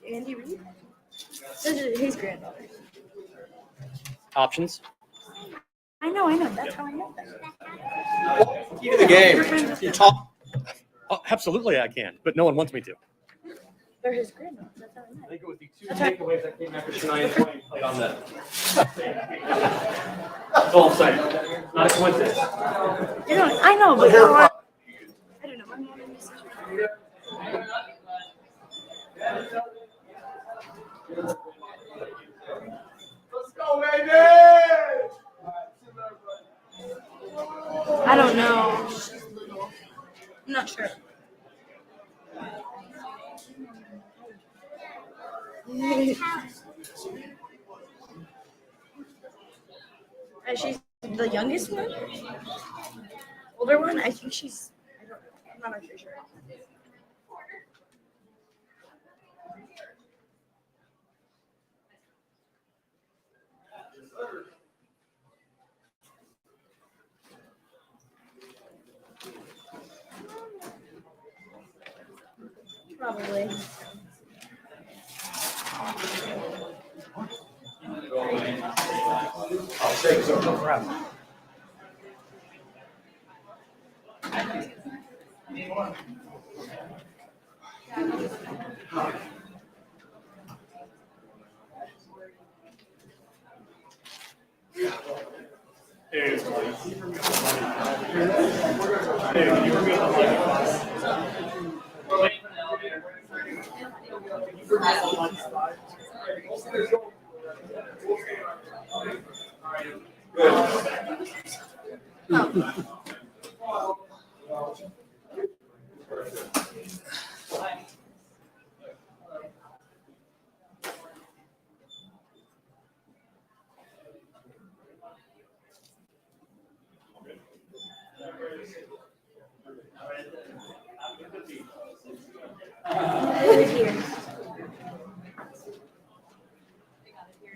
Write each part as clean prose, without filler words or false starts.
Andy Reid? Those are his granddaughters. Options? I know. That's how I know that. Key to the game. You talk. Oh, absolutely, I can, but no one wants me to. They're his granddaughters. That's how I know. I think it was the two takeaways that came after Shania Twain played on that. That's all I'm saying. Not a coincidence. You know, I know, but I don't know. I'm not in this situation. Let's go, baby! I don't know. I'm not sure. She's the youngest one? Older one? I think she's. I'm not actually sure. Probably. I'll take some. No problem.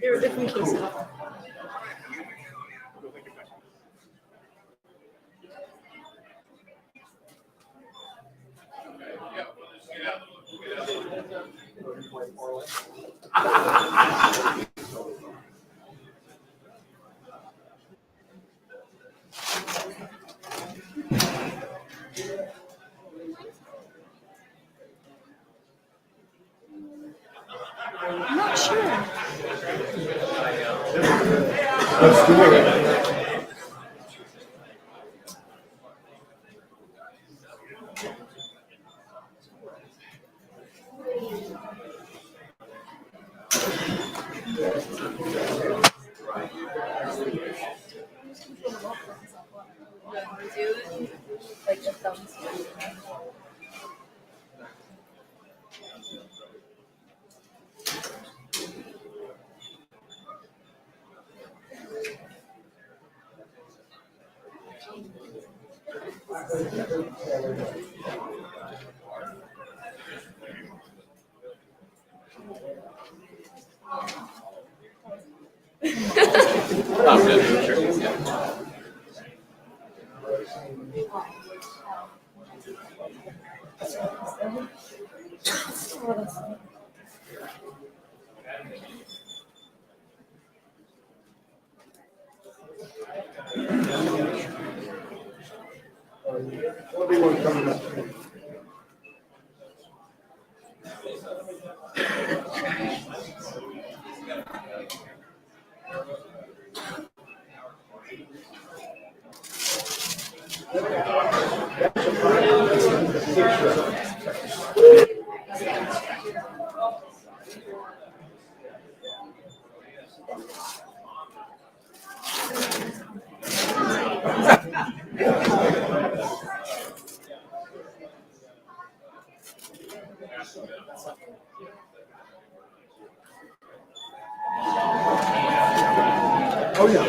There were different cases. I'm not sure. Let's do it. Like the thumbs. Everyone coming up. Oh, yeah.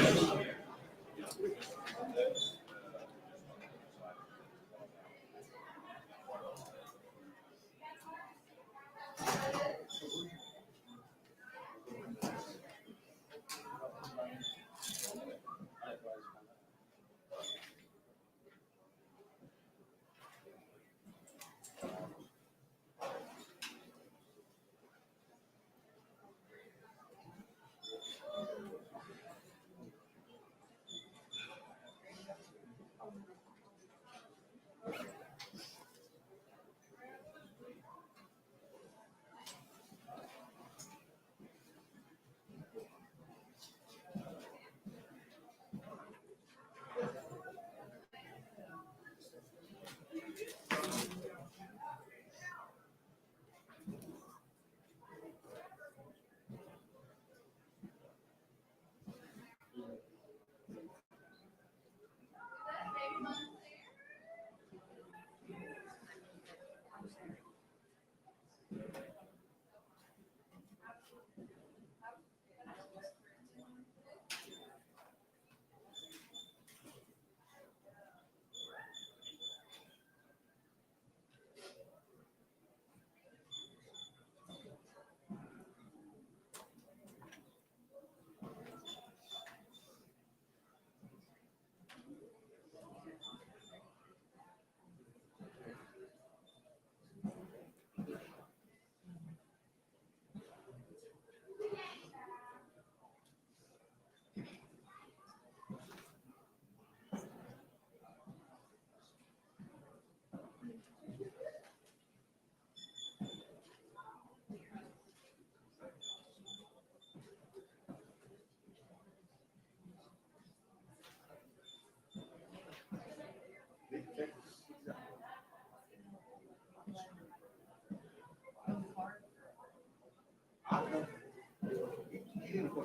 Oh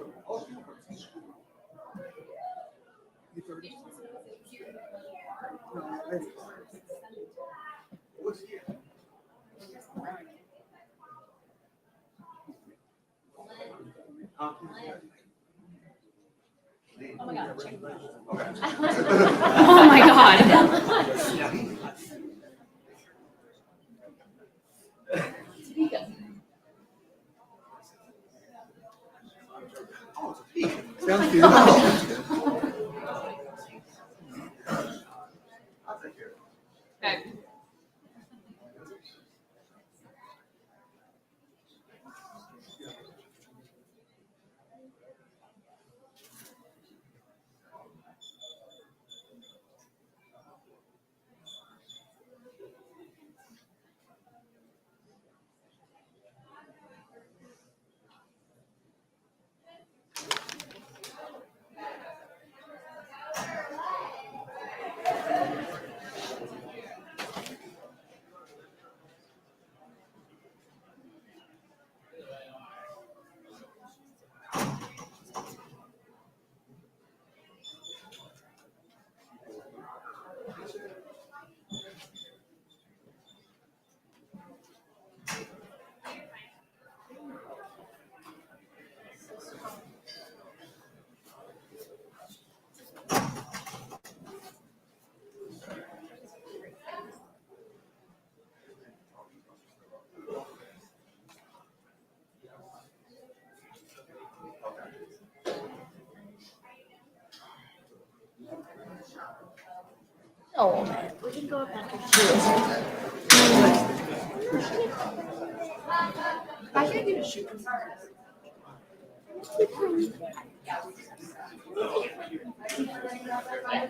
my God. Sounds beautiful. Okay. Oh man, we can go up after two. I can do a shoot.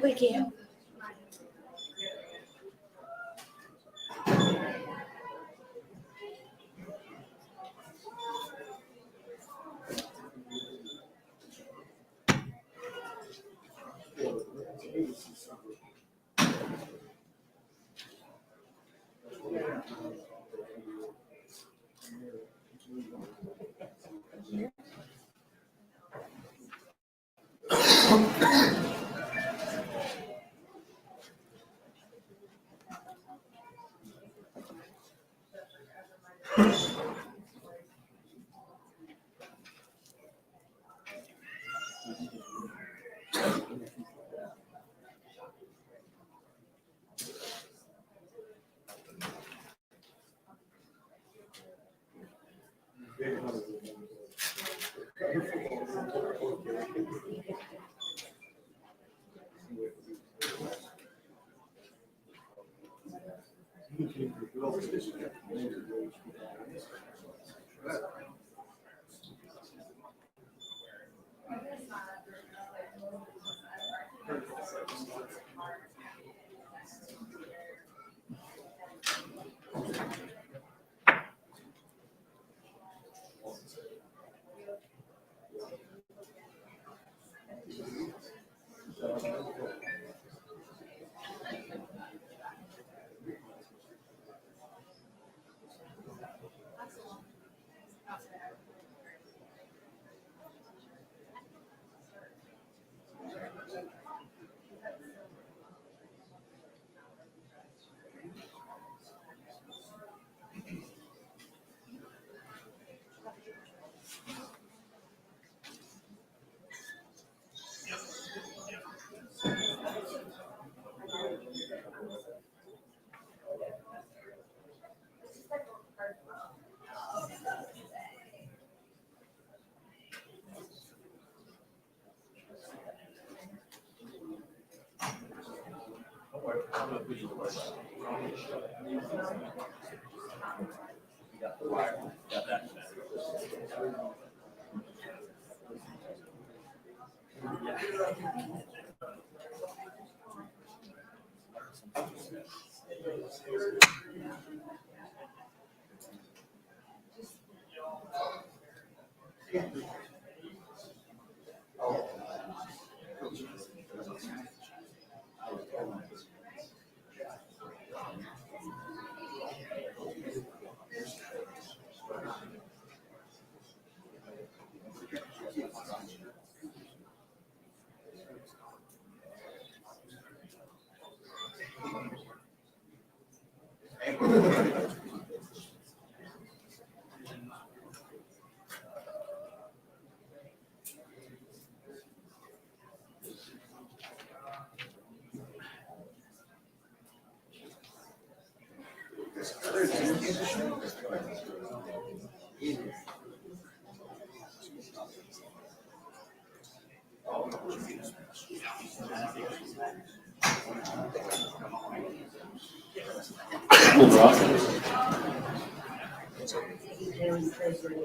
We can.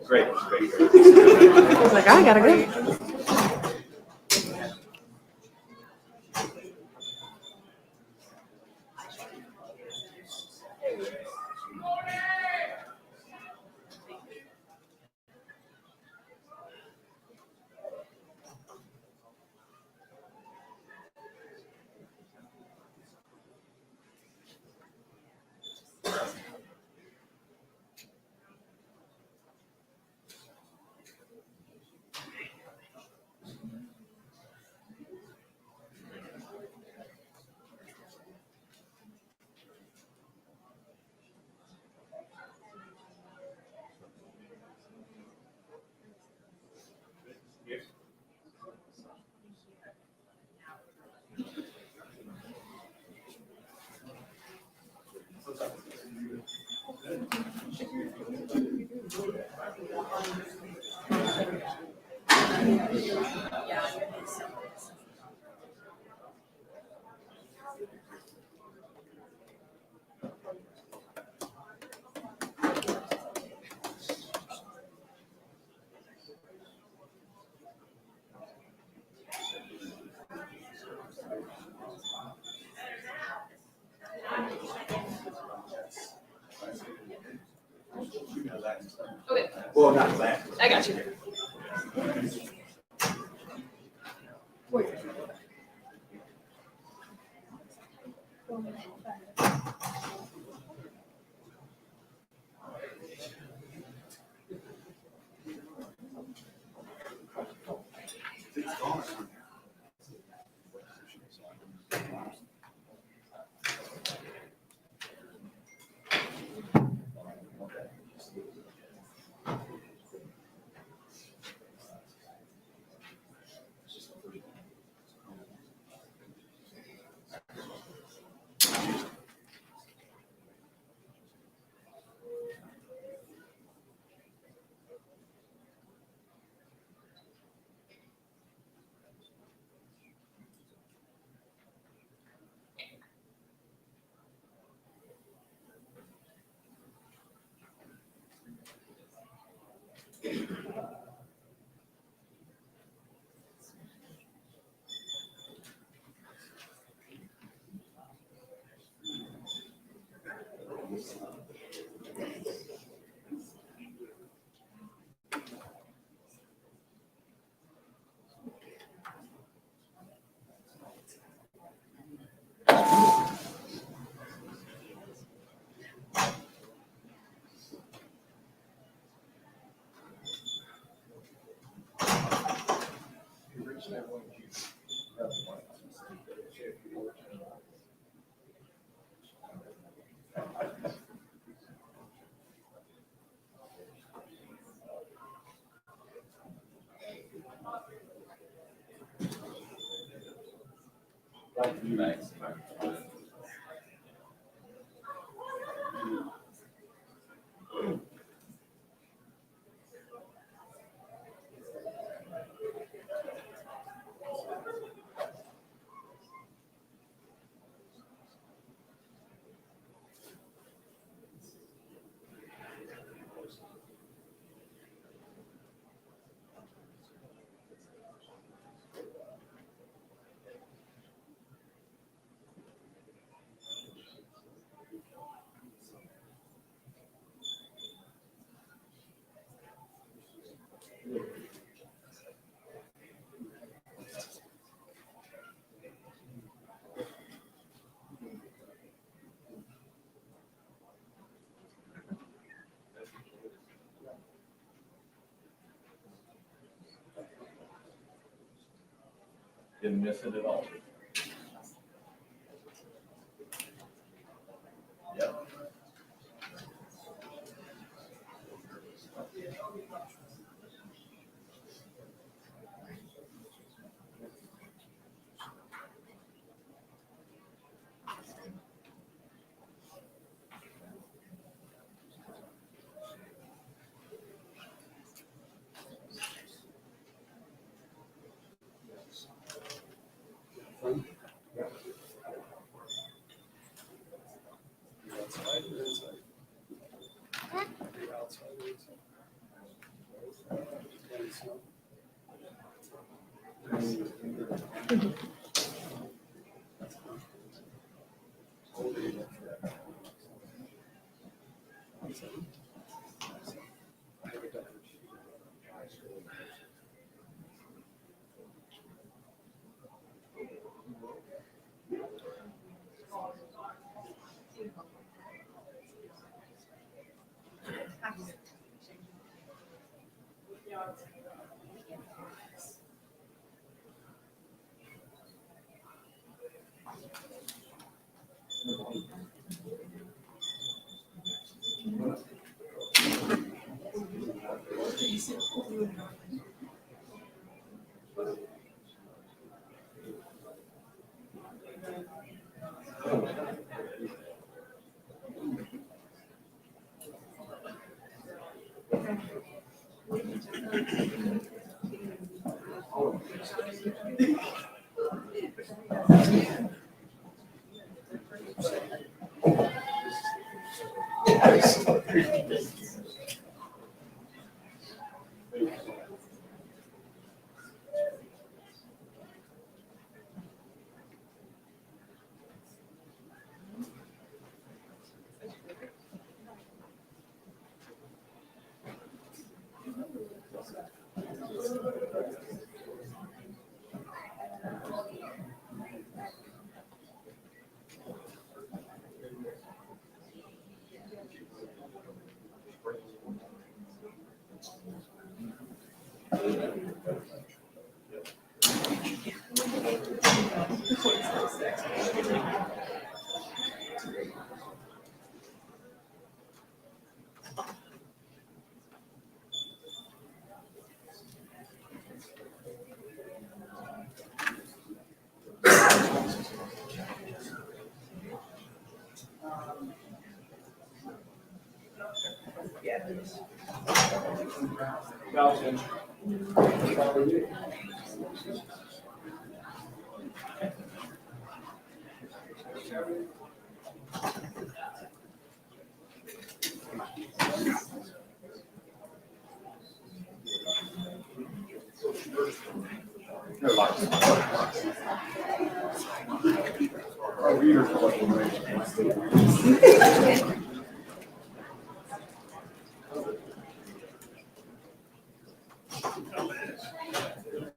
Great. I was like, I gotta go. Okay, Well, not that. I got you. Didn't miss it at all. Yep.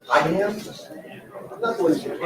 I am. I'm not going to.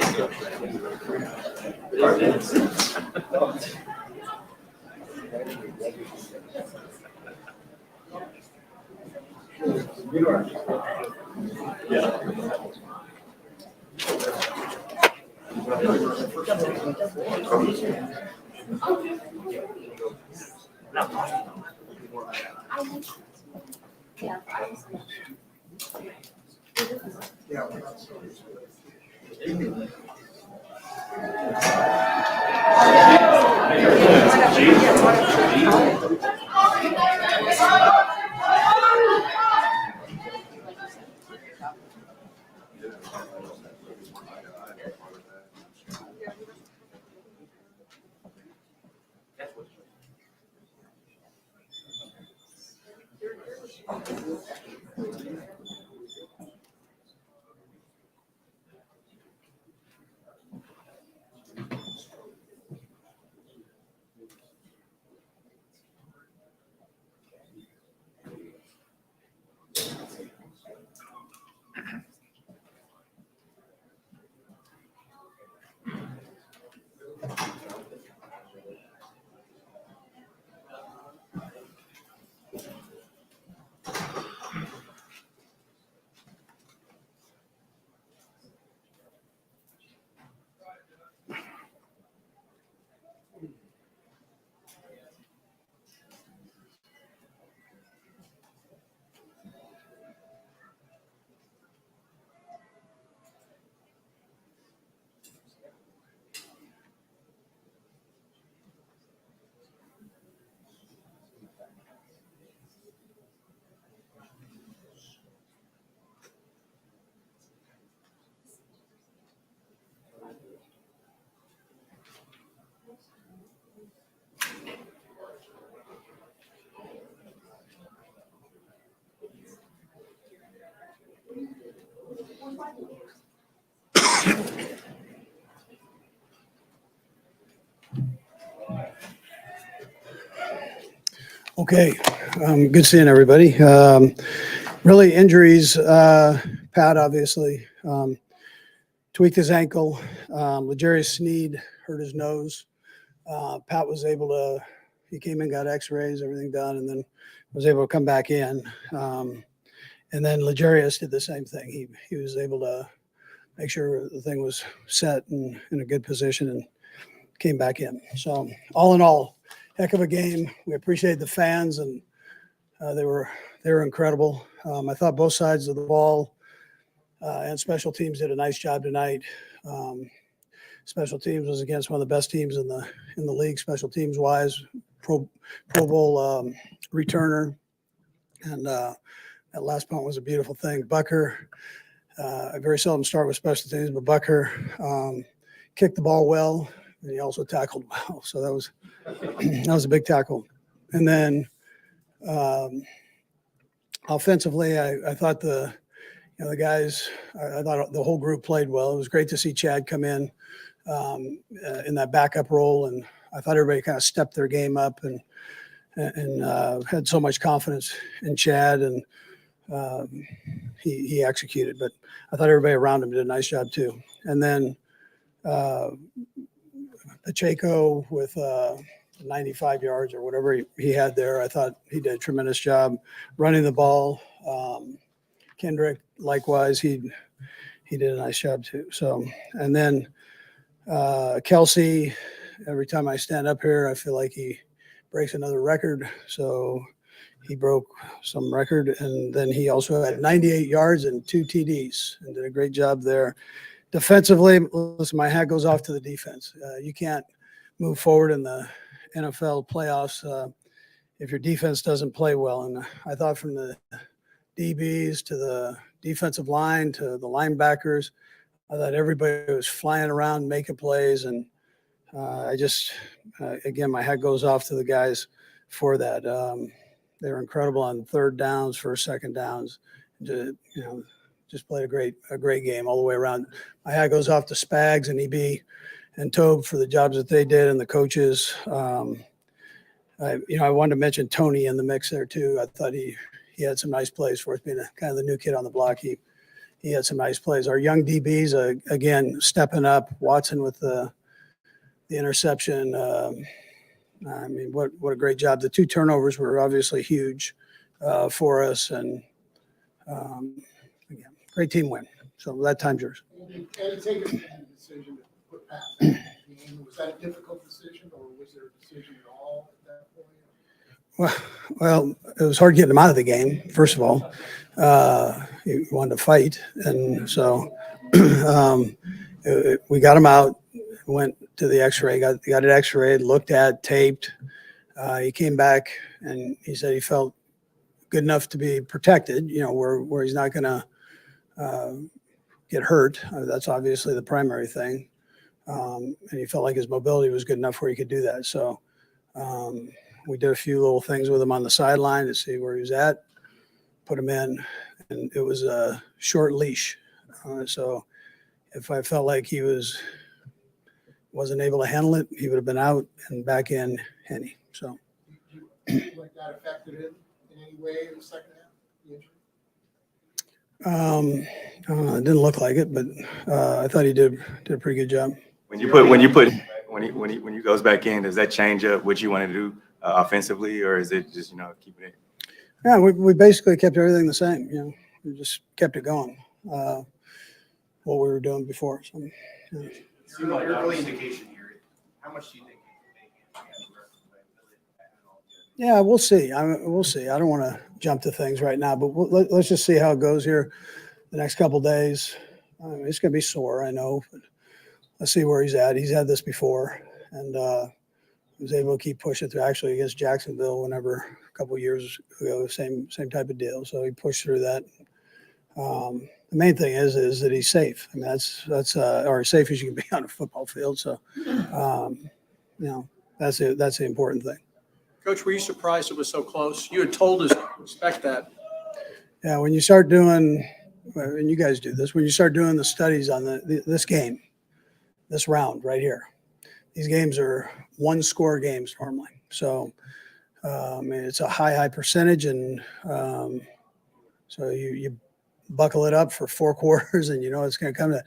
Okay, good seeing everybody. Really injuries, Pat obviously tweaked his ankle. L'Jarius Sneed hurt his nose. Pat was able to, he came in, got x-rays, everything done, and then was able to come back in. And then L'Jarius did the same thing. He was able to make sure the thing was set and in a good position and came back in. So all in all, heck of a game. We appreciate the fans, and they were incredible. I thought both sides of the ball and special teams did a nice job tonight. Special teams was against one of the best teams in the league, special teams wise. Pro Bowl returner, and that last punt was a beautiful thing. Bucker, I very seldom start with special teams, but Bucker kicked the ball well, and he also tackled well. So that was a big tackle. And then offensively, I thought the guys, I thought the whole group played well. It was great to see Chad come in that backup role, and I thought everybody kind of stepped their game up and had so much confidence in Chad, and he executed. But I thought everybody around him did a nice job too. And then Pacheco with 95 yards or whatever he had there, I thought he did a tremendous job running the ball. Kendrick, likewise, he did a nice job too. So, and then Kelsey, every time I stand up here, I feel like he breaks another record. So he broke some record, and then he also had 98 yards and 2 TDs and did a great job there. Defensively, listen, my hat goes off to the defense. You can't move forward in the NFL playoffs if your defense doesn't play well. And I thought from the DBs to the defensive line to the linebackers, I thought everybody was flying around making plays, and I just again, my hat goes off to the guys for that. They were incredible on third downs, first, second downs. Just played a great game all the way around. My hat goes off to Spags and EB and Tobe for the jobs that they did, and the coaches. I wanted to mention Tony in the mix there too. I thought he had some nice plays for us, being kind of the new kid on the block. He had some nice plays. Our young DBs, again, stepping up. Watson with the interception. What a great job. The 2 turnovers were obviously huge for us, and again, great team win. So that time's yours. Eddie, take a decision to put Pat back in the game. Was that a difficult decision, or was there a decision at all at that point? Well, it was hard getting him out of the game, first of all. He wanted to fight, and so we got him out, went to the x-ray, got it x-rayed, looked at, taped. He came back, and he said he felt good enough to be protected, where he's not going to get hurt. That's obviously the primary thing. And he felt like his mobility was good enough where he could do that. So we did a few little things with him on the sideline to see where he was at, put him in, and it was a short leash. So if I felt like he wasn't able to handle it, he would have been out and back in Henny. So Do you feel like that affected him in any way in the second half? The injury? it didn't look like it, but I thought he did a pretty good job. When you goes back in, does that change up what you want to do offensively, or is it just keeping it? Yeah, we basically kept everything the same. We just kept it going. What we were doing before. So, Your early indication here, how much do you think you can make it? Yeah, we'll see. We'll see. I don't want to jump to things right now, but let's just see how it goes here the next couple of days. It's going to be sore, I know, but let's see where he's at. He's had this before, and was able to keep pushing through. Actually, against Jacksonville, a couple of years ago, same type of deal. So he pushed through that. The main thing is that he's safe. I mean, that's or as safe as you can be on a football field. So, that's the important thing. Coach, were you surprised it was so close? You had told us to expect that. Yeah, when you start doing, and you guys do this, when you start doing the studies on this game, this round right here, these games are 1-score games normally. So I mean, it's a high percentage, and so you buckle it up for 4 quarters, and you know it's going to come to.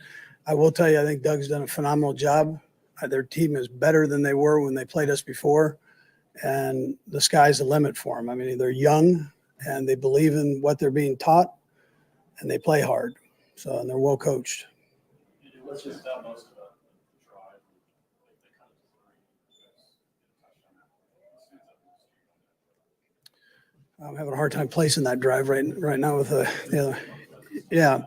I will tell you, I think Doug's done a phenomenal job. Their team is better than they were when they played us before, and the sky's the limit for them. I mean, they're young, and they believe in what they're being taught, and they play hard. So, and they're well coached. Let's just most of the drive. I'm having a hard time placing that drive right now with the other. Yeah.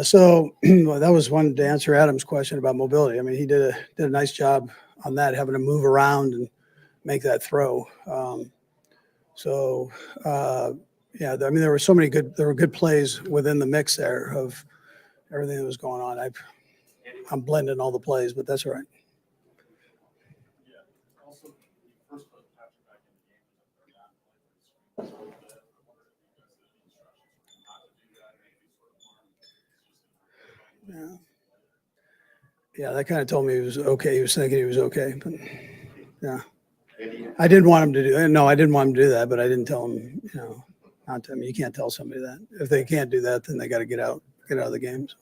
So well, that was one to answer Adam's question about mobility. I mean, he did a nice job on that, having to move around and make that throw. Yeah, I mean, there were good plays within the mix there of everything that was going on. I'm blending all the plays, but that's all right. Also, you first put Patrick back in the game. Yeah, that kind of told me he was okay. He was thinking he was okay, but yeah, I didn't want him to do. No, I didn't want him to do that, but I didn't tell him. You know, not to. I mean, you can't tell somebody that. If they can't do that, then they got to get out of the games.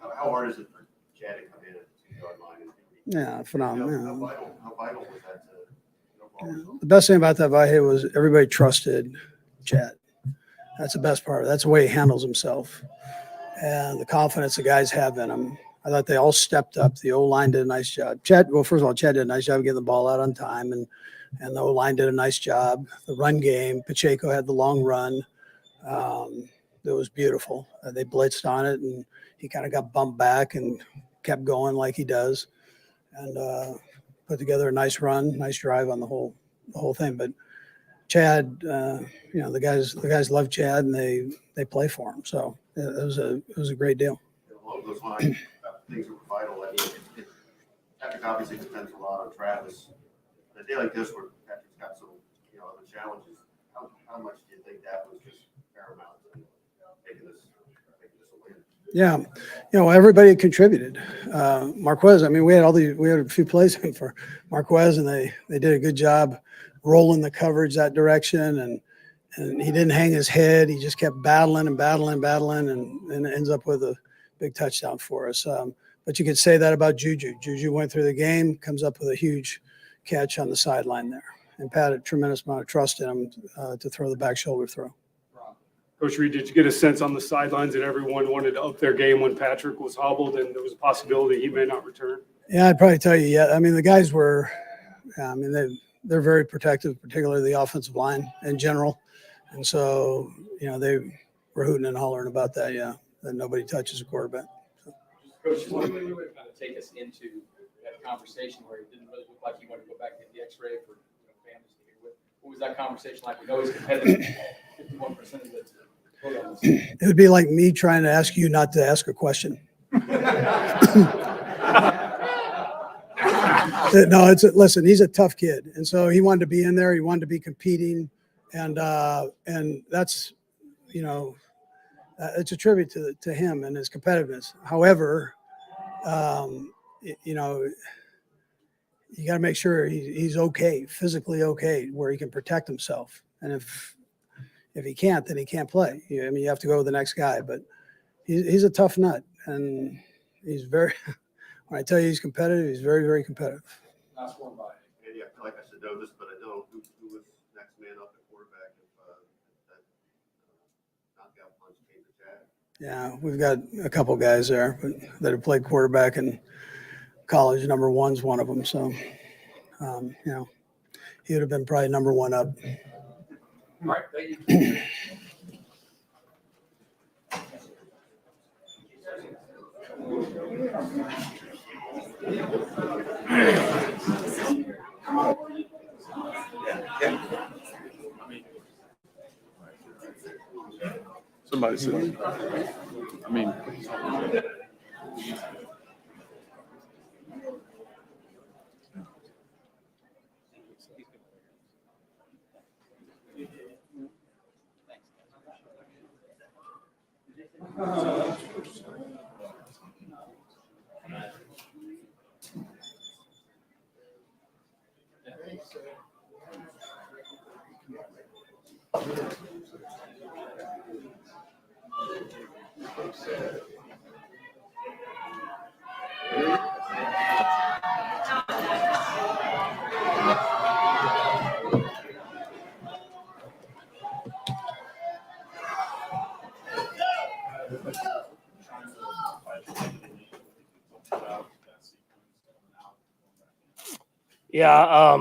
How hard is it for G.E.H.A to come in at the 2-yard line? Yeah, phenomenal. How vital was that to The best thing about that Vahe was everybody trusted G.E.H.A. That's the best part. That's the way he handles himself, and the confidence the guys have in him. I thought they all stepped up. The O-line did a nice job. Well, first of all, G.E.H.A did a nice job getting the ball out on time, and the O-line did a nice job. The run game, Pacheco had the long run. It was beautiful. They blitzed on it, and he kind of got bumped back and kept going like he does, and put together a nice run, nice drive on the whole thing. But Chad, the guys love Chad, and they play for him. So it was a great deal. along those lines, things that were vital? I mean, Patrick obviously depends a lot on Travis. A day like this where Patrick's got some, other challenges, how much do you think that was just paramount in making this a win? Yeah, everybody contributed. Marquez, I mean, we had a few plays for Marquez, and they did a good job rolling the coverage that direction, and he didn't hang his head. He just kept battling, and it ends up with a big touchdown for us. But you could say that about Juju. Juju went through the game, comes up with a huge catch on the sideline there, and Pat had a tremendous amount of trust in him to throw the back shoulder throw. Coach Reed, did you get a sense on the sidelines that everyone wanted to up their game when Patrick was hobbled and there was a possibility he may not return? Yeah, I'd probably tell you, yeah. I mean, the guys were, they're very protective, particularly the offensive line in general. And so, they were hooting and hollering about that, that nobody touches a quarterback. So. Coach, what would kind of take us into that conversation where it didn't really look like you wanted to go back and get the X-ray for families to hear? What was that conversation like? We know he's competitive. 51% of the it would be like me trying to ask you not to ask a question. No, listen, he's a tough kid. And so he wanted to be in there. He wanted to be competing. And that's, it's a tribute to him and his competitiveness. However, you got to make sure he's okay, physically okay, where he can protect himself. And if he can't, then he can't play. I mean, you have to go with the next guy. But he's a tough nut, and he's very. When I tell you he's competitive, he's very, very competitive. Last one by. And I feel like I should know this, but I don't. Who was next man up at quarterback if that knockout punch came to Chad? Yeah, we've got a couple guys there that have played quarterback in college. Number one's one of them. So, he would have been probably number one up. All right, thank you. Somebody said, I mean. Coach said. Yeah, I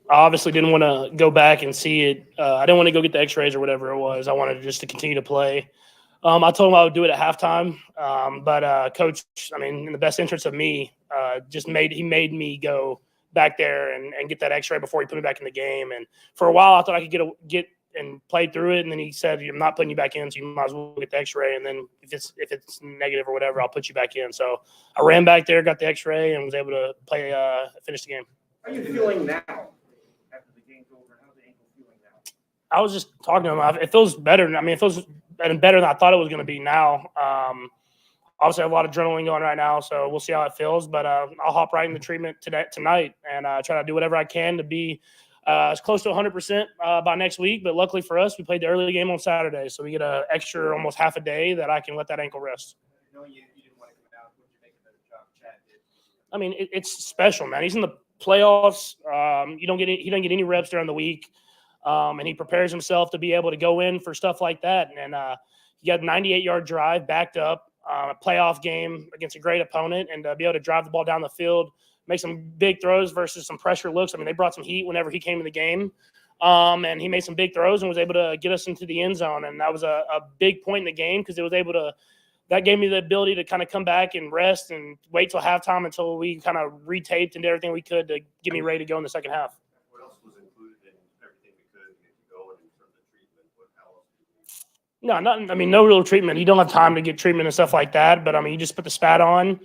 obviously didn't want to go back and see it. I didn't want to go get the X-rays or whatever it was. I wanted just to continue to play. I told him I would do it at halftime, but Coach, I mean, in the best interest of me, he made me go back there and get that X-ray before he put me back in the game. And for a while, I thought I could get and play through it. And then he said, "I'm not putting you back in, so you might as well get the X-ray. And then if it's negative or whatever, I'll put you back in." So I ran back there, got the X-ray, and was able to play, finish the game. How are you feeling now after the game's over? How's the ankle feeling now? I was just talking to him. It feels better. I mean, it feels better than I thought it was going to be now. Obviously, I have a lot of adrenaline going right now, so we'll see how it feels. But I'll hop right into treatment tonight and try to do whatever I can to be as close to 100% by next week. But luckily for us, we played the early game on Saturday, so we get an extra almost half a day that I can let that ankle rest. I know you didn't want to come out. What did you make of the job Chad did? I mean, it's special, man. He's in the playoffs. He don't get any reps during the week. And he prepares himself to be able to go in for stuff like that. And he got a 98-yard drive backed up, a playoff game against a great opponent, and be able to drive the ball down the field, make some big throws versus some pressure looks. I mean, they brought some heat whenever he came in the game. And he made some big throws and was able to get us into the end zone. And that was a big point in the game because that gave me the ability to kind of come back and rest and wait till halftime until we kind of retaped and did everything we could to get me ready to go in the second half. What else was included in everything we could to get you going in terms of treatment? How else did you? No real treatment. You don't have time to get treatment and stuff like that. But, I mean, you just put the spat on,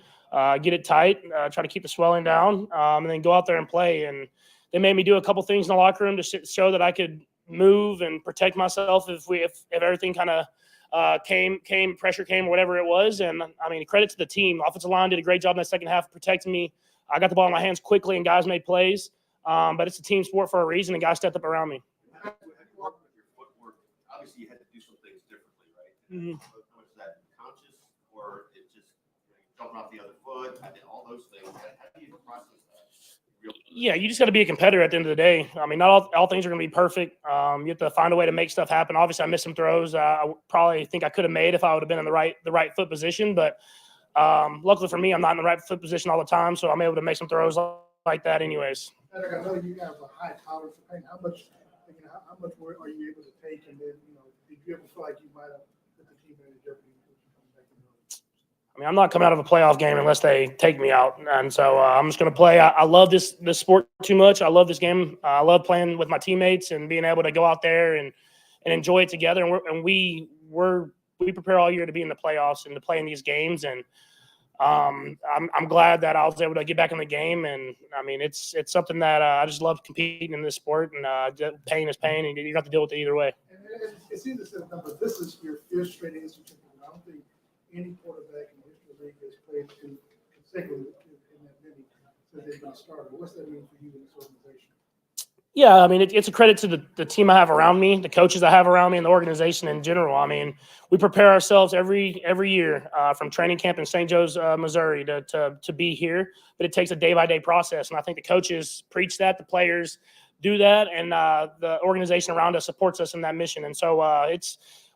get it tight, try to keep the swelling down, and then go out there and play. And they made me do a couple things in the locker room to show that I could move and protect myself if everything kind of pressure came, or whatever it was. And, I mean, credit to the team. Offensive line did a great job in that second half protecting me. I got the ball in my hands quickly, and guys made plays. But it's a team sport for a reason, and guys stepped up around me. Have you worked with your footwork? Obviously, you had to do some things differently, right? Mm-hmm. Was that conscious, or it just jumping off the other foot? I did all those things. How do you process that? Yeah, you just got to be a competitor at the end of the day. I mean, not all things are going to be perfect. You have to find a way to make stuff happen. Obviously, I missed some throws. I probably think I could have made if I would have been in the right foot position. But luckily for me, I'm not in the right foot position all the time, so I'm able to make some throws like that anyways. Patrick, I know you have a high tolerance for pain. How much more are you able to take? And then, did you ever feel like you might have put the team in jeopardy? I mean, I'm not coming out of a playoff game unless they take me out. And so I'm just going to play. I love this sport too much. I love this game. I love playing with my teammates and being able to go out there and enjoy it together. And we prepare all year to be in the playoffs and to play in these games. And I'm glad that I was able to get back in the game. And, I mean, it's something that I just love competing in this sport. And pain is pain, and you have to deal with it either way. And it's easy to say, but this is your fifth straight AFC championship. I don't think any quarterback in the history of the league has played two consecutively in that many since they've been started. What's that mean for you in this organization? Yeah, I mean, it's a credit to the team I have around me, the coaches I have around me, and the organization in general. I mean, we prepare ourselves every year from training camp in St. Joe's, Missouri to be here, but it takes a day-by-day process. And I think the coaches preach that, the players do that, and the organization around us supports us in that mission. And so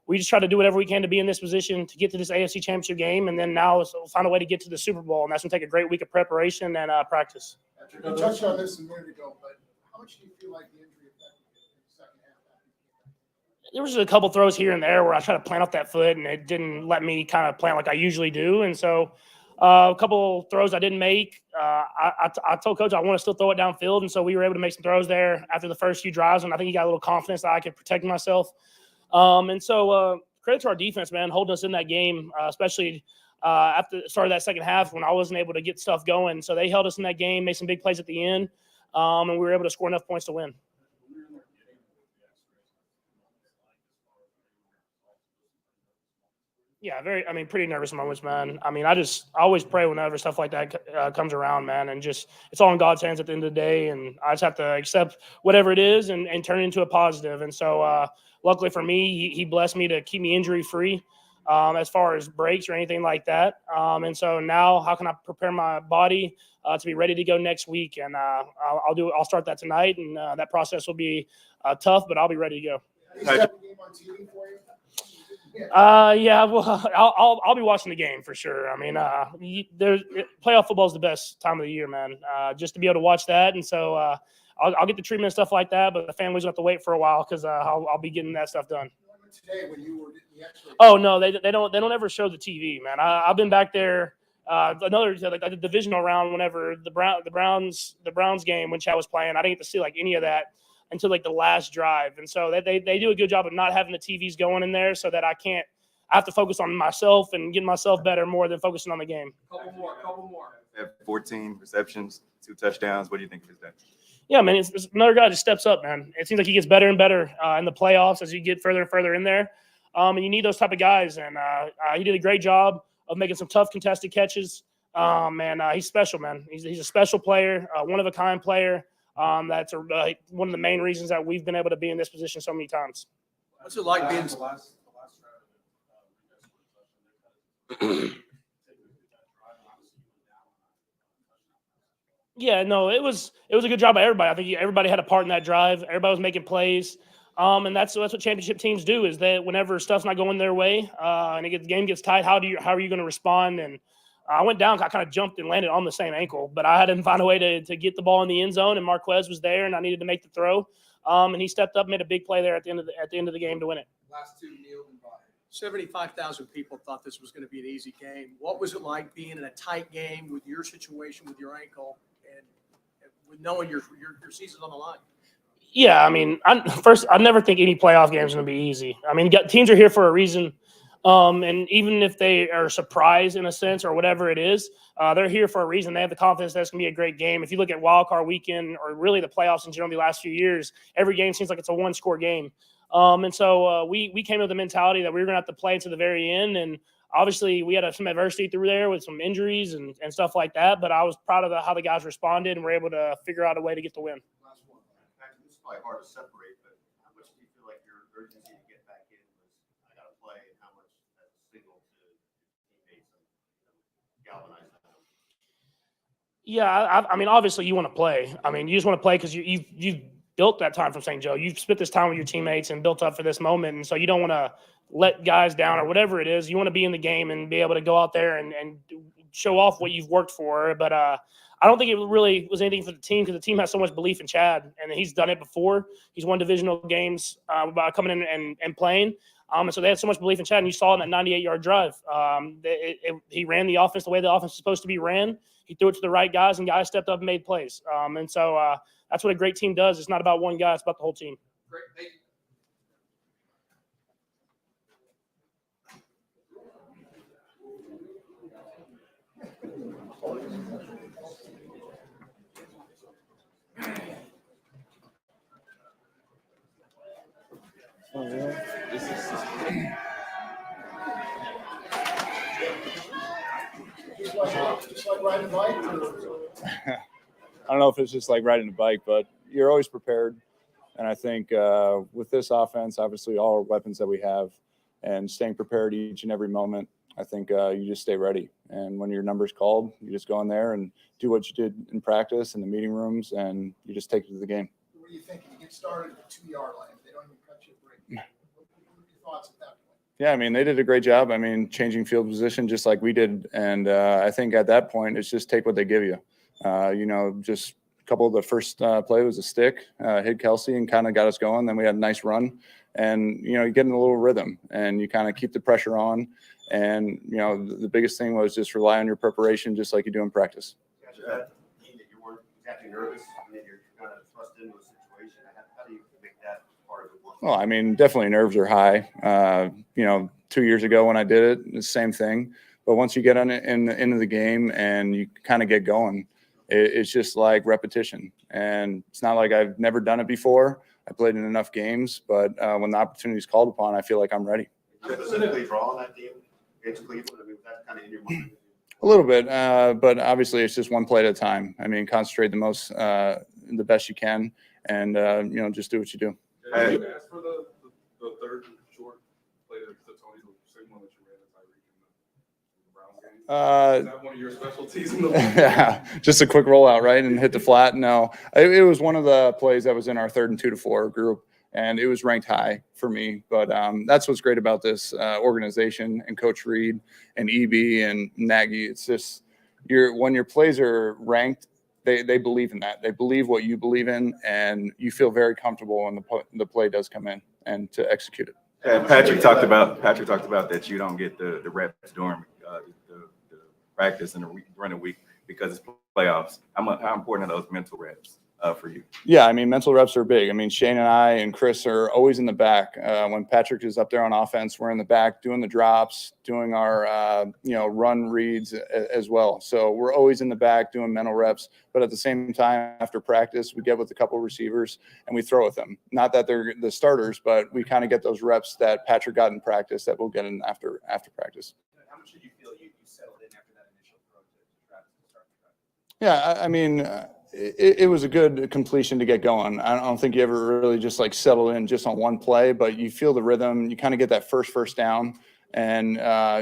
we just try to do whatever we can to be in this position to get to this AFC Championship game, and then now we'll find a way to get to the Super Bowl, and that's going to take a great week of preparation and practice. You touched on this a minute ago, but how much do you feel like the injury affected you in the second half? There was a couple throws here and there where I tried to plant off that foot, and it didn't let me kind of plant like I usually do. And so a couple throws I didn't make. I told Coach I want to still throw it downfield, and so we were able to make some throws there after the first few drives, and I think he got a little confidence that I could protect myself. And so credit to our defense, man, holding us in that game, especially after the start of that second half when I wasn't able to get stuff going. So they held us in that game, made some big plays at the end, and we were able to score enough points to win. Yeah, pretty nervous moments, man. I mean, I always pray whenever stuff like that comes around, man, and just it's all in God's hands at the end of the day, and I just have to accept whatever it is and turn it into a positive. And so luckily for me, he blessed me to keep me injury-free. as far as breaks or anything like that. And so now, how can I prepare my body to be ready to go next week? And I'll start that tonight, and that process will be tough, but I'll be ready to go. Yeah, well, I'll be watching the game for sure. I mean, playoff football is the best time of the year, man. Just to be able to watch that, and so I'll get the treatment and stuff like that. But the families will have to wait for a while because I'll be getting that stuff done. Today, when you were in the X-ray. Oh no, they don't ever show the TV, man. I've been back there. Another like the divisional round, whenever the Browns game when Chad was playing, I didn't get to see like any of that until like the last drive. And so they do a good job of not having the TVs going in there so that I have to focus on myself and getting myself better more than focusing on the game. Couple more. They have 14 receptions, 2 touchdowns. What do you think of his day? Yeah, man, it's another guy just steps up, man. It seems like he gets better and better in the playoffs as you get further and further in there. And you need those type of guys. And he did a great job of making some tough contested catches. And he's special, man. He's a special player, one-of-a-kind player. That's one of the main reasons that we've been able to be in this position so many times. What's it like being? The last drive, Yeah, no, it was a good job by everybody. I think everybody had a part in that drive. Everybody was making plays, and that's what championship teams do. Is that whenever stuff's not going their way, and the game gets tight, how are you going to respond? And I went down, I kind of jumped and landed on the same ankle, but I had to find a way to get the ball in the end zone, and Marquez was there, and I needed to make the throw, and he stepped up, made a big play there at the end of the game to win it. Last two kneeled and by. 75,000 people thought this was going to be an easy game. What was it like being in a tight game with your situation with your ankle? With knowing your season's on the line. Yeah, I mean, I never think any playoff game is going to be easy. I mean, teams are here for a reason, and even if they are surprised in a sense or whatever it is, they're here for a reason. They have the confidence that it's going to be a great game. If you look at Wild Card Weekend or really the playoffs in general the last few years, every game seems like it's a one-score game. And so we came with the mentality that we were going to have to play to the very end, and obviously, we had some adversity through there with some injuries and stuff like that, but I was proud of how the guys responded and were able to figure out a way to get the win. Last one. This is probably hard to separate, but how much do you feel like your urgency to get back in was, I got to play, and how much that signal to teammates and galvanize them? Yeah, I mean, obviously, you want to play. I mean, you just want to play because you've built that time from St. Joe. You've spent this time with your teammates and built up for this moment, and so you don't want to let guys down or whatever it is. You want to be in the game and be able to go out there and show off what you've worked for. But I don't think it really was anything for the team because the team has so much belief in Chad, and he's done it before. He's won divisional games by coming in and playing. And so they had so much belief in Chad, and you saw it in that 98-yard drive. He ran the offense the way the offense is supposed to be ran. He threw it to the right guys, and guys stepped up and made plays. And so that's what a great team does. It's not about one guy. It's about the whole team. Great. Thank you. Just like riding a bike. I don't know if it's just like riding a bike, but you're always prepared. And I think with this offense, obviously all our weapons that we have and staying prepared each and every moment, I think you just stay ready. And when your number's called, you just go in there and do what you did in practice in the meeting rooms, and you just take it to the game. What do you think? You get started at the 2-yard line. They don't even cut you a break. What are your thoughts at that point? Yeah, I mean, they did a great job. I mean, changing field position just like we did. And I think at that point, it's just take what they give you. Just a couple of the first play was a stick, hit Kelsey and kind of got us going. Then we had a nice run. And, you get in a little rhythm and you kind of keep the pressure on. And, the biggest thing was just rely on your preparation just like you do in practice. That mean that you weren't exactly nervous and then you're kind of thrust into a situation? How do you make that part of it work? Well, I mean, definitely nerves are high. 2 years ago when I did it, the same thing. But once you get into the game and you kind of get going, it's just like repetition. And it's not like I've never done it before. I played in enough games, but when the opportunity is called upon, I feel like I'm ready. Did you specifically draw on that game against Cleveland? I mean, was that kind of in your mind? A little bit, but obviously it's just one play at a time. I mean, concentrate the best you can, and just do what you do. Did you ask for the third and short play to Tony, the same one that you ran at Tyreek in the Browns game? Is that one of your specialties in the Yeah, just a quick rollout, right, and hit the flat. No, it was one of the plays that was in our 3rd and 2 to 4 group, and it was ranked high for me. But that's what's great about this organization and Coach Reed and EB and Nagy. It's just when your plays are ranked, they believe in that. They believe what you believe in, and you feel very comfortable when the play does come in and to execute it. And Patrick talked about that you don't get the reps during the practice and during the week because it's playoffs. How important are those mental reps for you? Yeah, I mean, mental reps are big. I mean, Shane and I and Chris are always in the back. When Patrick is up there on offense, we're in the back doing the drops, doing our run reads as well. So we're always in the back doing mental reps. But at the same time, after practice, we get with a couple of receivers and we throw with them. Not that they're the starters, but we kind of get those reps that Patrick got in practice that we'll get in after practice. How much did you feel you settled in after that initial throw to Travis to start the drive? Yeah, I mean, it was a good completion to get going. I don't think you ever really just like settle in just on one play, but you feel the rhythm. You kind of get that first down, and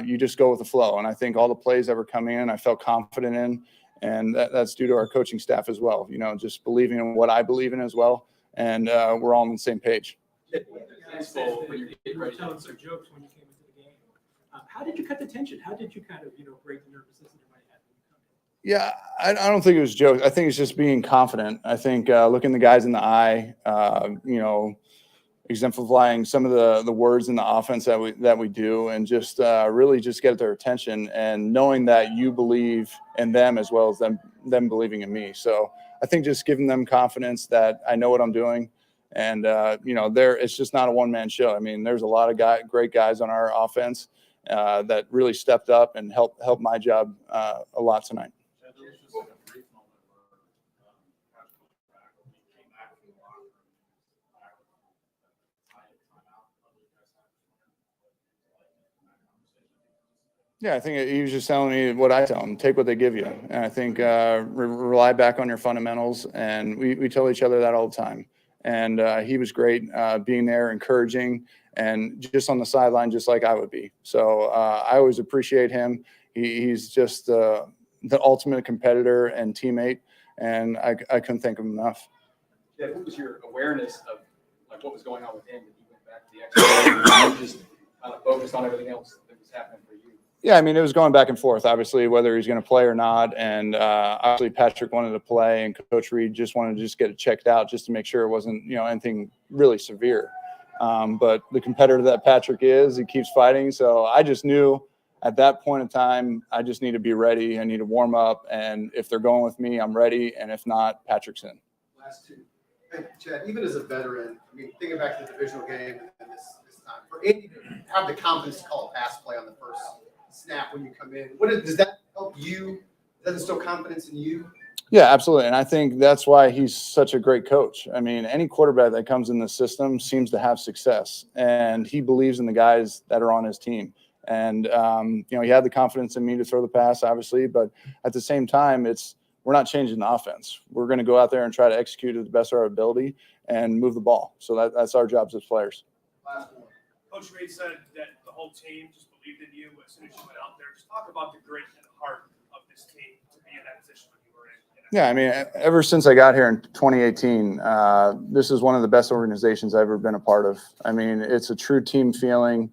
you just go with the flow. And I think all the plays that were coming in, I felt confident in, and that's due to our coaching staff as well. Just believing in what I believe in as well, and we're all on the same page. You were telling some jokes when you came into the game. How did you cut the tension? How did you kind of break the nervousness everybody had? Yeah, I don't think it was jokes. I think it's just being confident. I think looking the guys in the eye, exemplifying some of the words in the offense that we do, and just really just get their attention, and knowing that you believe in them as well as them believing in me. So I think just giving them confidence that I know what I'm doing, and it's just not a one-man show. I mean, there's a lot of great guys on our offense that really stepped up and helped my job a lot tonight. There was just like a brief moment where Patrick was back, when he came back from the locker room, back with timeout. Yeah, I think he was just telling me what I tell him: take what they give you. And I think rely back on your fundamentals. And we tell each other that all the time. And he was great being there, encouraging, and just on the sideline, just like I would be. So I always appreciate him. He's just the ultimate competitor and teammate, and I couldn't thank him enough. Yeah, what was your awareness of like what was going on with him that you went back to the X-ray and you just kind of focused on everything else that was happening for you? Yeah, I mean, it was going back and forth, obviously, whether he's going to play or not. And obviously, Patrick wanted to play, and Coach Reed just wanted to just get it checked out just to make sure it wasn't, anything really severe. But the competitor that Patrick is, he keeps fighting. So I just knew at that point in time, I just need to be ready. I need to warm up. And if they're going with me, I'm ready. And if not, Patrick's in. Last two. Hey, Chad, even as a veteran, I mean, thinking back to the divisional game and this time, for Andy to have the confidence to call a pass play on the first snap when you come in, does that help you? Does it instill confidence in you? Yeah, absolutely. And I think that's why he's such a great coach. I mean, any quarterback that comes in the system seems to have success, and he believes in the guys that are on his team. And, he had the confidence in me to throw the pass, obviously, but at the same time, we're not changing the offense. We're going to go out there and try to execute to the best of our ability and move the ball. So that's our jobs as players. Last one. Coach Reed said that the whole team just believed in you as soon as you went out there. Just talk about the grit and heart of this team to be in that position when you were in. Yeah, I mean, ever since I got here in 2018, this is one of the best organizations I've ever been a part of. I mean, it's a true team feeling.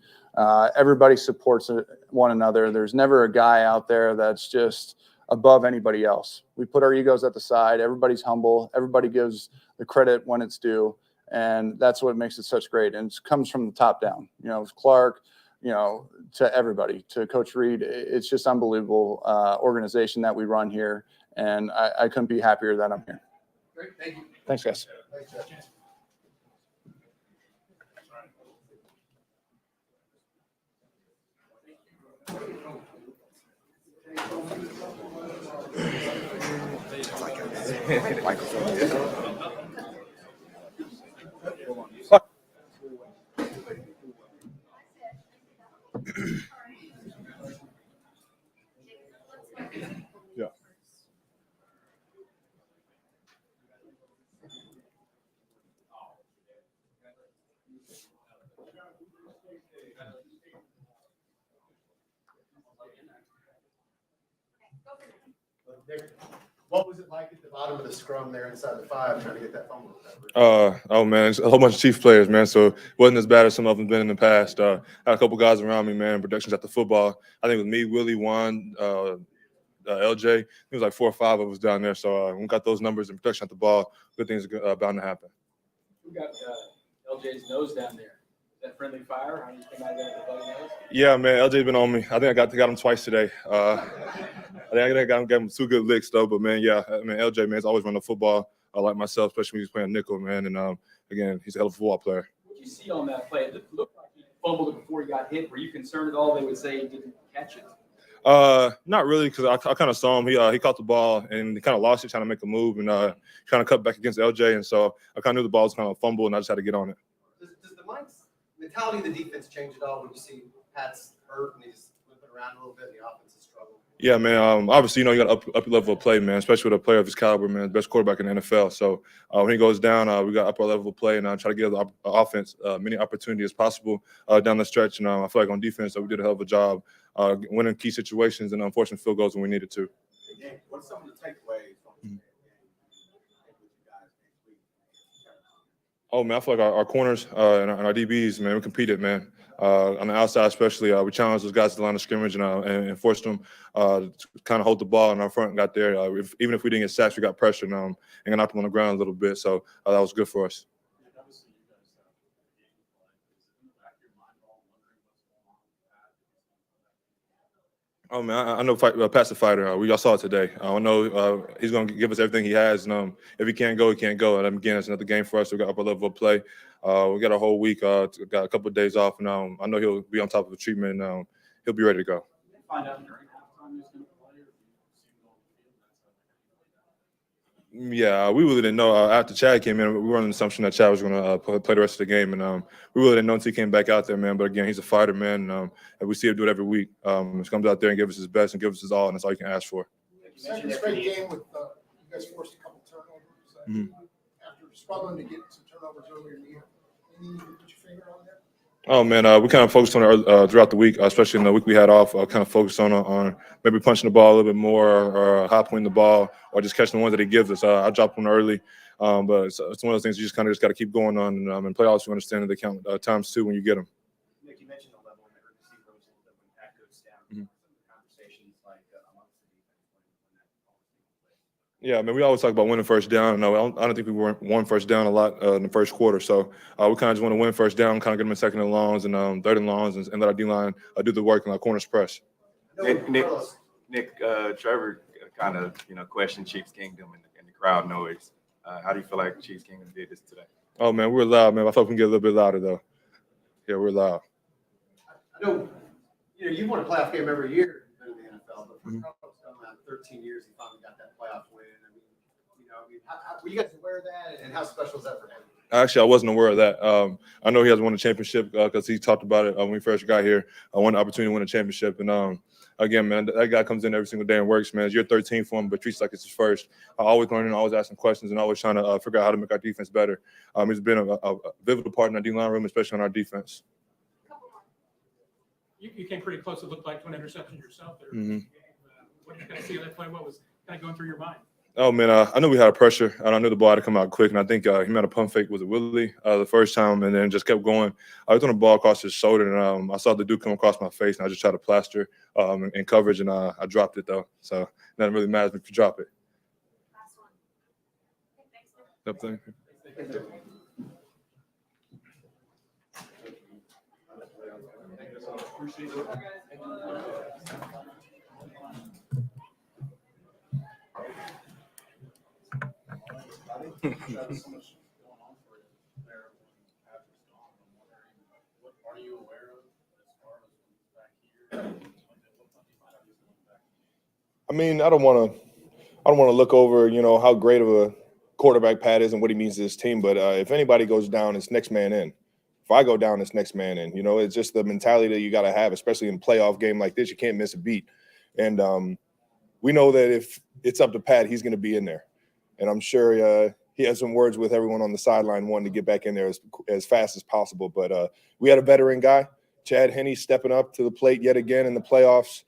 Everybody supports one another. There's never a guy out there that's just above anybody else. We put our egos at the side. Everybody's humble. Everybody gives the credit when it's due. And that's what makes it such great. And it comes from the top down, Clark, to everybody, to Coach Reed. It's just unbelievable organization that we run here. And I couldn't be happier that I'm here. Great. Thank you. Thanks, guys. Thanks, Chad. Yeah. Nick, what was it like at the bottom of the scrum there inside the 5 trying to get that fumble recovery? Oh man, it's a whole bunch of Chiefs players, man. So it wasn't as bad as some of them been in the past. I had a couple guys around me, man. Productions at the football. I think it was me, Willie, Juan, LJ. It was like 4 or 5 of us down there. So when we got those numbers and production at the ball, good things are bound to happen. We got LJ's nose down there. Is that friendly fire? How do you think I got the bloody nose? Yeah, man, LJ's been on me. I think I got him twice today. I think I got him 2 good licks though. But man, yeah, I mean LJ, man, he's always run the football. I like myself, especially when he's playing nickel, man. And again, he's a hell of a football player. What did you see on that play? It looked like he fumbled it before he got hit. Were you concerned at all? They would say he didn't catch it. Not really, because I kind of saw him. He caught the ball and he kind of lost it trying to make a move and kind of cut back against LJ. And so I kind of knew the ball was kind of fumble and I just had to get on it. Does the mentality of the defense change at all when you see Pat's hurt and he's flipping around a little bit and the offense is struggling? Yeah, man. Obviously, you got to up your level of play, man, especially with a player of his caliber, man, best quarterback in the NFL. So when he goes down, we got upper level of play and try to give the offense many opportunities as possible down the stretch. And I feel like on defense, we did a hell of a job winning key situations and unfortunate field goals when we needed to. What's some of the takeaways from the game? Oh, man, I feel like our corners and our DBs, man, we competed, man. On the outside especially, we challenged those guys to the line of scrimmage and forced them to kind of hold the ball, and our front got there. Even if we didn't get sacks, we got pressure and knocked them on the ground a little bit. So that was good for us. Oh, man, I know Pat's the fighter. We all saw it today. I know he's going to give us everything he has. And if he can't go, he can't go. And again, it's another game for us. We got upper level of play. We got a whole week. Got a couple of days off. And I know he'll be on top of the treatment. And he'll be ready to go. Find out during halftime who's going to play, or do you see him on the field? Yeah, we really didn't know. After Chad came in, we were on the assumption that Chad was going to play the rest of the game. And we really didn't know until he came back out there, man. But again, he's a fighter, man. And we see him do it every week. He comes out there and gives us his best and gives us his all, and that's all you can ask for. Second straight game with you guys forced a couple turnovers. After struggling to get some turnovers earlier in the year, anything you can put your finger on there? Oh, man, we kind of focused on it throughout the week, especially in the week we had off. Kind of focused on maybe punching the ball a little bit more or high pointing the ball or just catching the ones that he gives us. I dropped one early, but it's one of those things you just kind of got to keep going on. And in playoffs, you understand that they count times 2 when you get them. Nick, you mentioned the level of urgency goes a little bit when Pat goes down. Some of the conversations like amongst the defense when that Yeah, I mean, we always talk about winning first down. No, I don't think we won first down a lot in the first quarter. So we kind of just want to win first down, kind of get them in second and longs and third and longs and let our D-line do the work and our corners press. Nick, Trevor kind of, questioned Chiefs Kingdom and the crowd noise. How do you feel like Chiefs Kingdom did this today? Oh, man, we're loud, man. I thought we can get a little bit louder, though. Yeah, we're loud. I know, you won a playoff game every year in the NFL, but for Carlos going on 13 years, he finally got that playoff win. Were you guys aware of that, and how special is that for him? Actually, I wasn't aware of that. I know he has won a championship because he talked about it when we first got here. I won the opportunity to win a championship. And again, man, that guy comes in every single day and works, man. It's year 13 for him, but treats like it's his first. Always learning, always asking questions, and always trying to figure out how to make our defense better. He's been a pivotal part in our D-line room, especially on our defense. You came pretty close. It looked like to an interception yourself there. What did you kind of see on that play? What was kind of going through your mind? Oh, man, I knew we had a pressure, and I knew the ball had to come out quick, and I think he made a pump fake with Willie the first time and then just kept going. I was on the ball across his shoulder, and I saw the dude come across my face, and I just tried to plaster in coverage, and I dropped it, though. So it doesn't really matter if you drop it. Last one. Thank you. Appreciate it. So much going on for you there when Patrick's gone. I'm wondering, what are you aware of as far as when he's back here? When it looks like he might have just went back. I mean, I don't want to look over, how great of a quarterback Pat is and what he means to his team. But if anybody goes down, it's next man in. If I go down, it's next man in. It's just the mentality that you got to have, especially in a playoff game like this. You can't miss a beat. And we know that if it's up to Pat, he's going to be in there. And I'm sure he has some words with everyone on the sideline wanting to get back in there as fast as possible. But we had a veteran guy, G.E.H.A, stepping up to the plate yet again in the playoffs.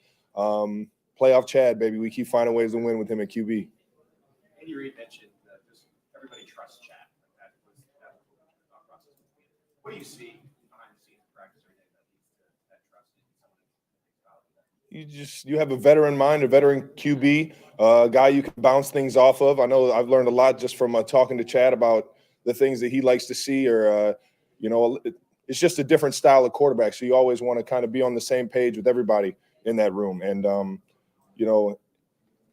playoff Chad, baby. We keep finding ways to win with him at QB. Andy Reid mentioned just everybody trusts Chad. That was the thought process. What do you see behind the scenes in practice every day that leads to that trust in someone? You have a veteran mind, a veteran QB, a guy you can bounce things off of. I know I've learned a lot just from talking to Chad about the things that he likes to see, or it's just a different style of quarterback. So you always want to kind of be on the same page with everybody in that room. And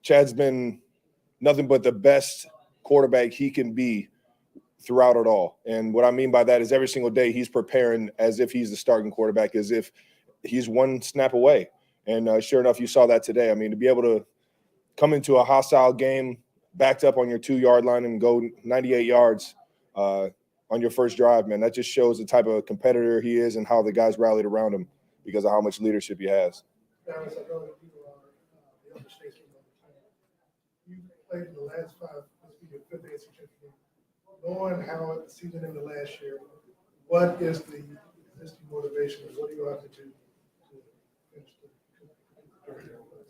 Chad's been nothing but the best quarterback he can be throughout it all. And what I mean by that is every single day he's preparing as if he's the starting quarterback, as if he's one snap away. And sure enough, you saw that today. I mean, to be able to come into a hostile game, backed up on your 2-yard line and go 98 yards on your first drive, man, that just shows the type of competitor he is and how the guys rallied around him because of how much leadership he has. Travis, I know that you are the other statesman on the team. You played in the last 5, this will be your 5th ACC game. Knowing how the season ended last year, what is the existing motivation and what do you have to do to finish the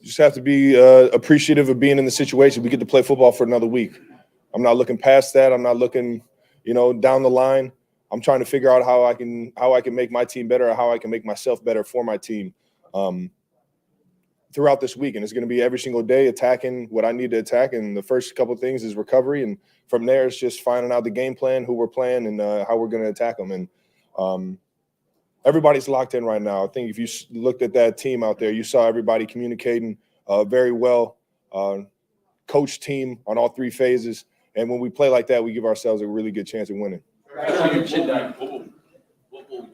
You just have to be appreciative of being in the situation. We get to play football for another week. I'm not looking past that. I'm not looking, down the line. I'm trying to figure out how I can make my team better, or how I can make myself better for my team throughout this week. And it's going to be every single day attacking what I need to attack. And the first couple of things is recovery, and from there it's just finding out the game plan, who we're playing, and how we're going to attack them. And everybody's locked in right now. I think if you looked at that team out there, you saw everybody communicating very well, coach team on all 3 phases. And when we play like that, we give ourselves a really good chance of winning. What will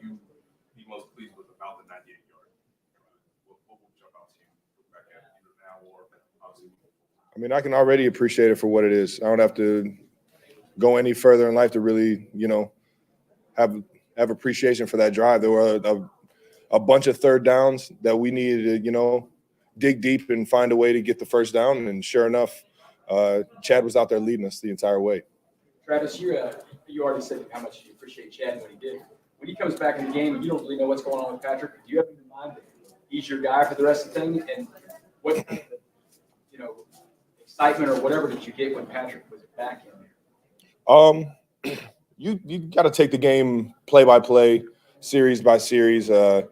you be most pleased with about the 98-yard? What will jump out to you back at either now or obviously? I mean, I can already appreciate it for what it is. I don't have to go any further in life to really, have appreciation for that drive. There were a bunch of third downs that we needed to, dig deep and find a way to get the first down. And sure enough, Chad was out there leading us the entire way. Travis, you already said how much you appreciate Chad and what he did. When he comes back in the game and you don't really know what's going on with Patrick, do you have in mind that he's your guy for the rest of the thing? And what kind of, excitement or whatever did you get when Patrick was back in there? You got to take the game play by play, series by series, and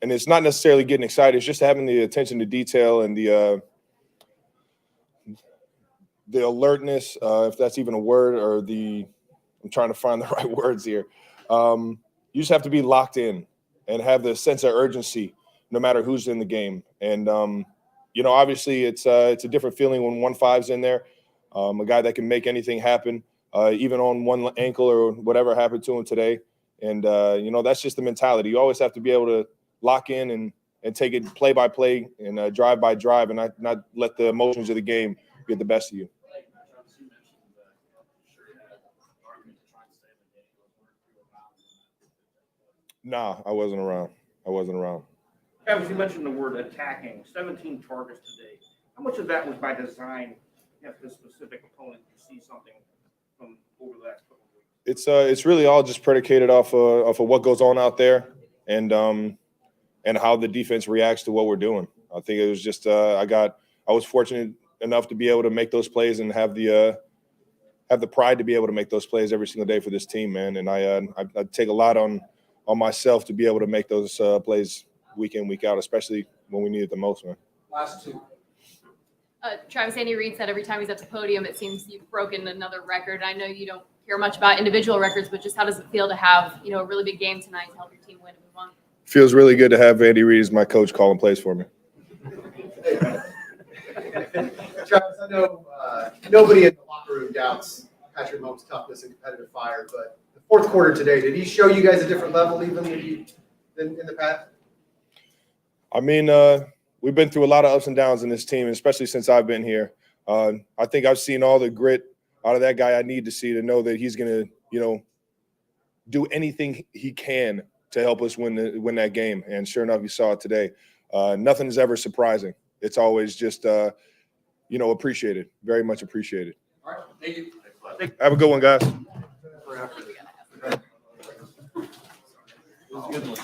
it's not necessarily getting excited. It's just having the attention to detail and the alertness, if that's even a word, or I'm trying to find the right words here. You just have to be locked in and have the sense of urgency, no matter who's in the game. And obviously it's a different feeling when 1-5's in there, a guy that can make anything happen. Even on one ankle or whatever happened to him today. And, that's just the mentality. You always have to be able to lock in and take it play by play and drive by drive, and not let the emotions of the game get the best of you. Nah, I wasn't around. Travis, you mentioned the word attacking, 17 targets today. How much of that was by design against this specific opponent? You see something from over the last couple of weeks? It's really all just predicated off of what goes on out there and how the defense reacts to what we're doing. I think it was just I was fortunate enough to be able to make those plays and have the pride to be able to make those plays every single day for this team, man. And I take a lot on myself to be able to make those plays week in, week out, especially when we need it the most, man. Last 2. Travis, Andy Reid said every time he's at the podium, it seems you've broken another record. I know you don't care much about individual records, but just how does it feel to have, a really big game tonight to help your team win and move on? Feels really good to have Andy Reid as my coach calling plays for me. Travis, I know nobody in the locker room doubts Patrick Mahomes' toughness and competitive fire, but the fourth quarter today, did he show you guys a different level even than in the past? I mean, we've been through a lot of ups and downs in this team, especially since I've been here. I think I've seen all the grit out of that guy I need to see to know that he's going to, do anything he can to help us win that game. And sure enough, you saw it today. Nothing is ever surprising. It's always just, appreciated, very much appreciated. All right. Thank you. Have a good one, guys. Good one.